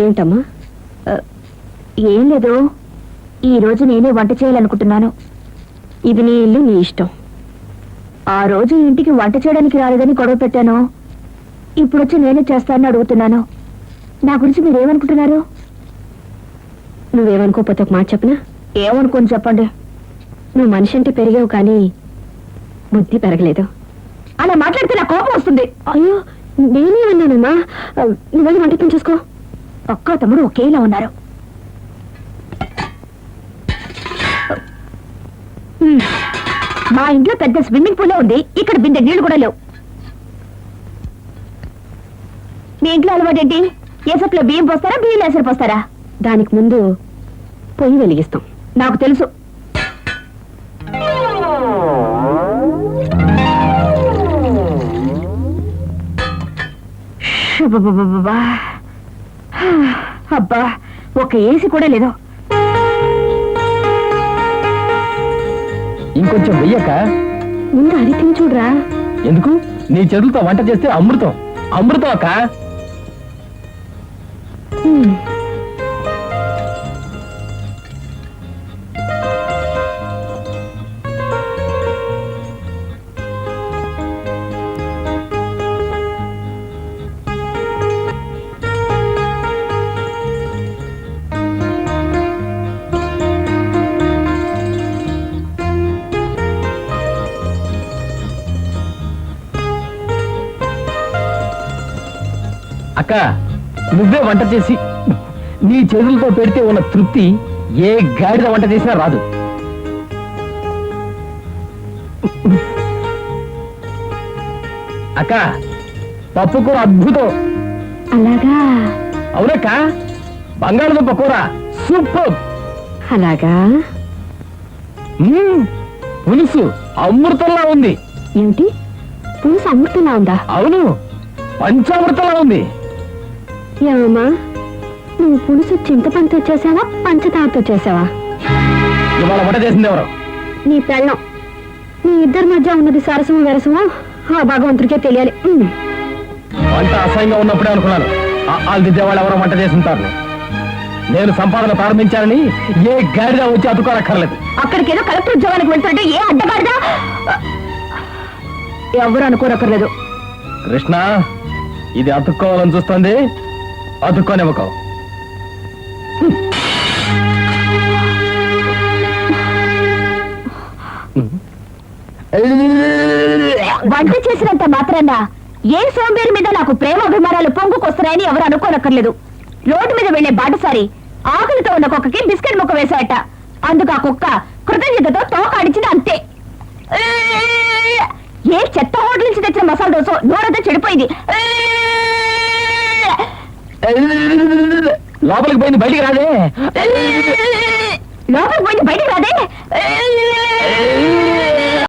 ఏంటమ్మా? ఏం లేదు, ఈ రోజు నేనే వంట చేయాలనుకుంటున్నాను. ఇది నీ ఇల్లు, నీ ఇష్టం. ఆ రోజు ఇంటికి వంట చేయడానికి రాలేదని గొడవ పెట్టాను. ఇప్పుడు వచ్చి నేనే చేస్తానని అడుగుతున్నాను. నా గురించి మీరేమనుకుంటున్నారు? నువ్వేమనుకోకపోతే ఒక మాట చెప్పనా? ఏమనుకోని చెప్పండి. నువ్వు మనిషి అంటే పెరిగావు, కానీ బుద్ధి పెరగలేదు. అలా మాట్లాడితే నా కోపం వస్తుంది. అయ్యో, నేనేమన్నానమ్మా? నువ్వు వెళ్ళి వంట పని చూసుకో. అక్క తమ్ముడు ఒకేలా ఉన్నారు. మా ఇంట్లో పెద్ద స్విమ్మింగ్ పూలే ఉంది, ఇక్కడ బిందె నీళ్లు కూడా లేవు. మీ ఇంట్లో అలవాటు ఏంటి? ఏసప్లో బియ్యం పోస్తారా, బియ్యం ఎసరు పోస్తారా? దానికి ముందు పొయ్యి వెలిగిస్తాం. నాకు తెలుసు. అబ్బా, ఒక ఏసీ కూడా లేదు. ఇంకొంచెం వెయ్యక. ముందు అది తిని చూడరా. ఎందుకు? నీ చేతులతో వంట చేస్తే అమృతం. అమృతం అక్క. అక్క, నువ్వే వంట చేసి నీ చేతులతో పెడితే ఉన్న తృప్తి ఏ గాడిద వంట చేసినా రాదు. అక్క, పప్పు కూర అద్భుతం. అలాగా? అవునక్క, బంగాళదుంప కూర సూపర్. అలాగా? పులుసు అమృతంలా ఉంది. ఏమిటి? పులుసు అమృతంలా ఉందా? అవును, పంచామృతంలా ఉంది. ఏమమ్మా, నువ్వు పులుసు చింతపండుతో చేసావా, పంచదారతో చేసావా? ఇవాళ వంట చేసింది ఎవరు? నీ పెళ్ళం. నీ ఇద్దరి మధ్య ఉన్నది సరసము వెరసము ఆ భగవంతుడికే తెలియాలి. వంట అసహ్యంగా ఉన్నప్పుడే అనుకున్నాను వాళ్ళు దిద్దే వాళ్ళు ఎవరో వంట చేసి ఉంటారు. నేను సంపాదన ప్రారంభించానని ఏ గాడిద వచ్చి అతుకోనక్కర్లేదు. అక్కడికి ఏదో కలెక్టర్ ఉద్యోగానికి వెళ్తుంటే ఏ అడ్డగాడిదా ఎవరు అనుకోనక్కర్లేదు. కృష్ణ, ఇది అతుక్కోవాలని చూస్తుంది, అతుక్కోనివ్వకో. వంట చేసినంత మాత్రాన ఏ సోంబేరి మీద నాకు ప్రేమ అభిమానాలు పొంగుకొస్తున్నాయని ఎవరు అనుకోనక్కర్లేదు. రోడ్డు మీద వెళ్లే బాటసారి ఆకలితో ఉన్న కుక్కకి బిస్కెట్ ముక్క వేశాయట. అందుకు ఆ కుక్క కృతజ్ఞతతో తోక అడిచింది, అంతే. ఏ చెత్త హోటల్ నుంచి తెచ్చిన మసాలా దోశ నోరంతా చెడిపోయింది. లోపలికి పోయింది, బయటికి రాదే. లోపలికి పోయింది, బయటికి రాదే.